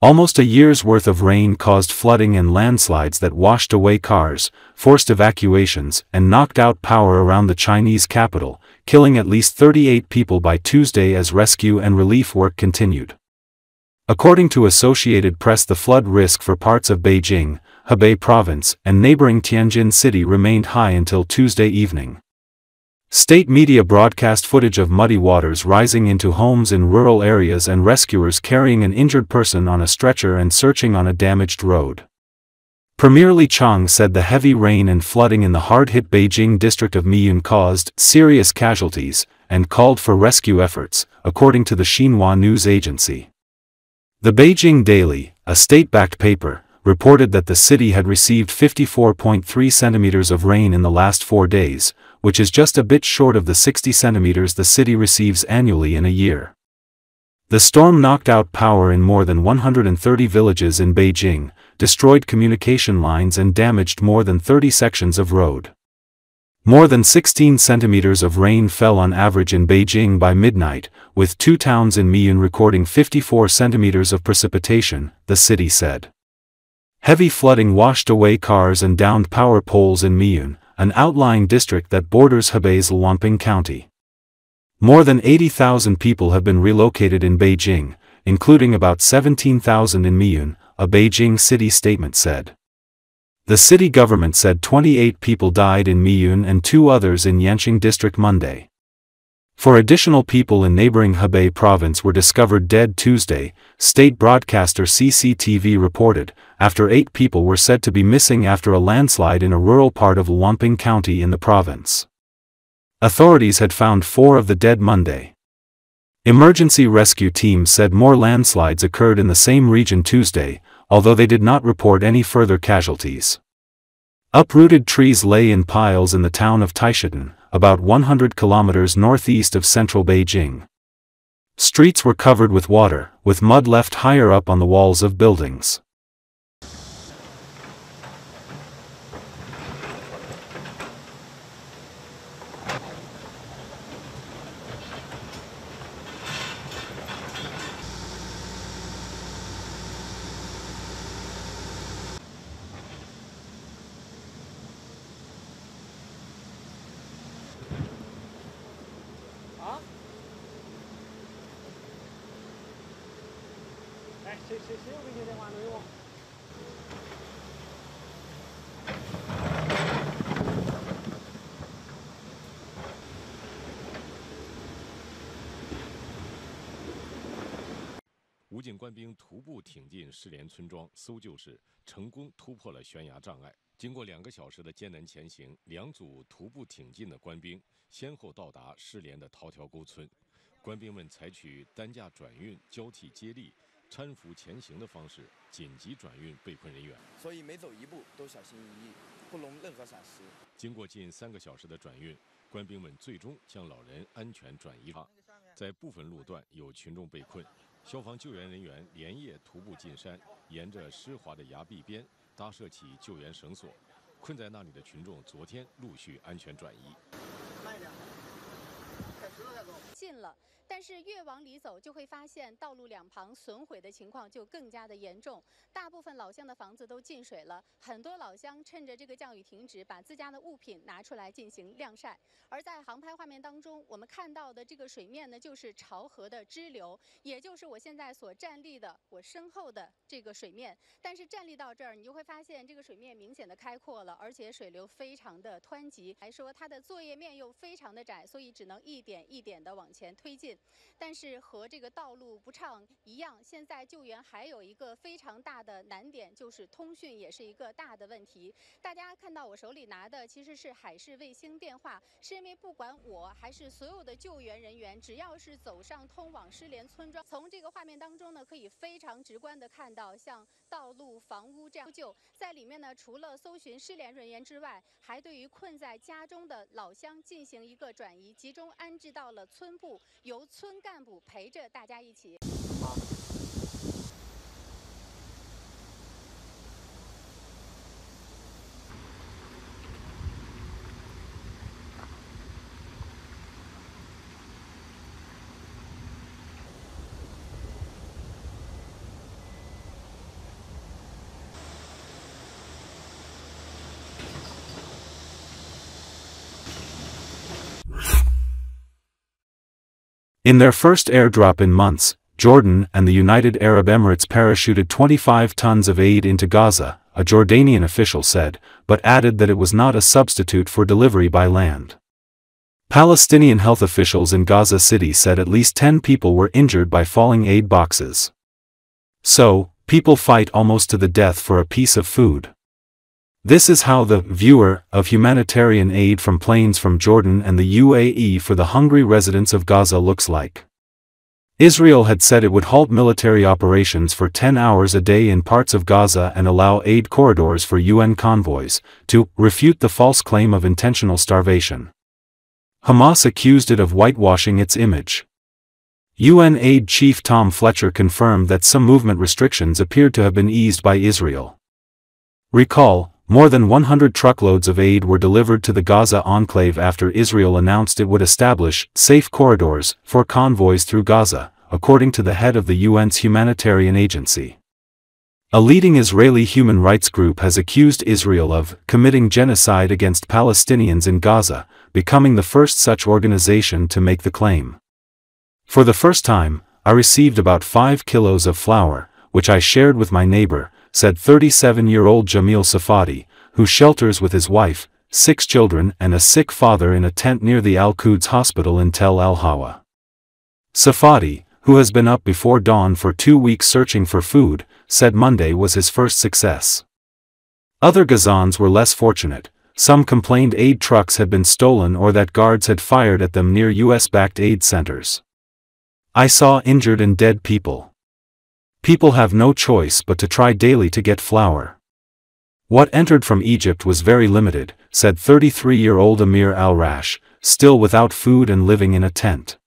Almost a year's worth of rain caused flooding and landslides that washed away cars, forced evacuations, and knocked out power around the Chinese capital, killing at least 38 people by Tuesday as rescue and relief work continued. According to Associated Press, the flood risk for parts of Beijing, Hebei province, and neighboring Tianjin city remained high until Tuesday evening. State media broadcast footage of muddy waters rising into homes in rural areas and rescuers carrying an injured person on a stretcher and searching on a damaged road. Premier Li Qiang said the heavy rain and flooding in the hard-hit Beijing district of Miyun caused serious casualties and called for rescue efforts, according to the Xinhua News Agency. The Beijing Daily, a state-backed paper, reported that the city had received 54.3 centimeters of rain in the last 4 days, which is just a bit short of the 60 centimeters the city receives annually in a year. The storm knocked out power in more than 130 villages in Beijing, destroyed communication lines and damaged more than 30 sections of road. More than 16 centimeters of rain fell on average in Beijing by midnight, with 2 towns in Miyun recording 54 centimeters of precipitation, the city said. Heavy flooding washed away cars and downed power poles in Miyun, an outlying district that borders Hebei's Luanping County. More than 80,000 people have been relocated in Beijing, including about 17,000 in Miyun, a Beijing city statement said. The city government said 28 people died in Miyun and 2 others in Yanqing district Monday. 4 additional people in neighboring Hebei province were discovered dead Tuesday, state broadcaster CCTV reported, after 8 people were said to be missing after a landslide in a rural part of Luanping County in the province. Authorities had found 4 of the dead Monday. Emergency rescue teams said more landslides occurred in the same region Tuesday, although they did not report any further casualties. Uprooted trees lay in piles in the town of Taishitun, about 100 kilometers northeast of central Beijing. Streets were covered with water, with mud left higher up on the walls of buildings.武警官兵徒步挺进失联村庄搜救时，成功突破了悬崖障碍。经过2个小时的艰难前行，2组徒步挺进的官兵先后到达失联的桃条沟村。官兵们采取担架转运、交替接力、搀扶前行的方式，紧急转运被困人员。所以每走一步都小心翼翼，不容任何闪失。经过近3个小时的转运，官兵们最终将老人安全转移。在部分路段有群众被困。 消防救援人员连夜徒步进山，沿着湿滑的崖壁边搭设起救援绳索。困在那里的群众昨天陆续安全转移。慢一点，近了。 但是越往里走，就会发现道路两旁损毁的情况就更加的严重。大部分老乡的房子都进水了，很多老乡趁着这个降雨停止，把自家的物品拿出来进行晾晒。而在航拍画面当中，我们看到的这个水面呢，就是潮河的支流，也就是我现在所站立的我身后的这个水面。但是站立到这儿，你就会发现这个水面明显的开阔了，而且水流非常的湍急。来说，它的作业面又非常的窄，所以只能一点一点的往前推进。 但是和这个道路不畅一样，现在救援还有一个非常大的难点，就是通讯也是一个大的问题。大家看到我手里拿的其实是海事卫星电话，是因为不管我还是所有的救援人员，只要是走上通往失联村庄，从这个画面当中呢，可以非常直观的看到像道路、房屋这样搜救，在里面呢，除了搜寻失联人员之外，还对于困在家中的老乡进行一个转移，集中安置到了村部，由村干部陪着大家一起。In their first airdrop in months, Jordan and the United Arab Emirates parachuted 25 tons of aid into Gaza, a Jordanian official said, but added that it was not a substitute for delivery by land. Palestinian health officials in Gaza City said at least 10 people were injured by falling aid boxes. So, people fight almost to the death for a piece of food. This is how the viewer of humanitarian aid from planes from Jordan and the UAE for the hungry residents of Gaza looks like. Israel had said it would halt military operations for 10 hours a day in parts of Gaza and allow aid corridors for UN convoys, to refute the false claim of intentional starvation. Hamas accused it of whitewashing its image. UN aid chief Tom Fletcher confirmed that some movement restrictions appeared to have been eased by Israel. Recall, more than 100 truckloads of aid were delivered to the Gaza enclave after Israel announced it would establish safe corridors for convoys through Gaza, according to the head of the UN's humanitarian agency. A leading Israeli human rights group has accused Israel of committing genocide against Palestinians in Gaza, becoming the first such organization to make the claim. For the first time, I received about 5 kilos of flour, which I shared with my neighbor, said 37-year-old Jamil Safadi, who shelters with his wife, 6 children and a sick father in a tent near the Al-Quds hospital in Tel Al-Hawa. Safadi, who has been up before dawn for 2 weeks searching for food, said Monday was his first success. Other Gazans were less fortunate. Some complained aid trucks had been stolen or that guards had fired at them near US-backed aid centers. I saw injured and dead people. People have no choice but to try daily to get flour. What entered from Egypt was very limited, said 33-year-old Amir al-Rash, still without food and living in a tent.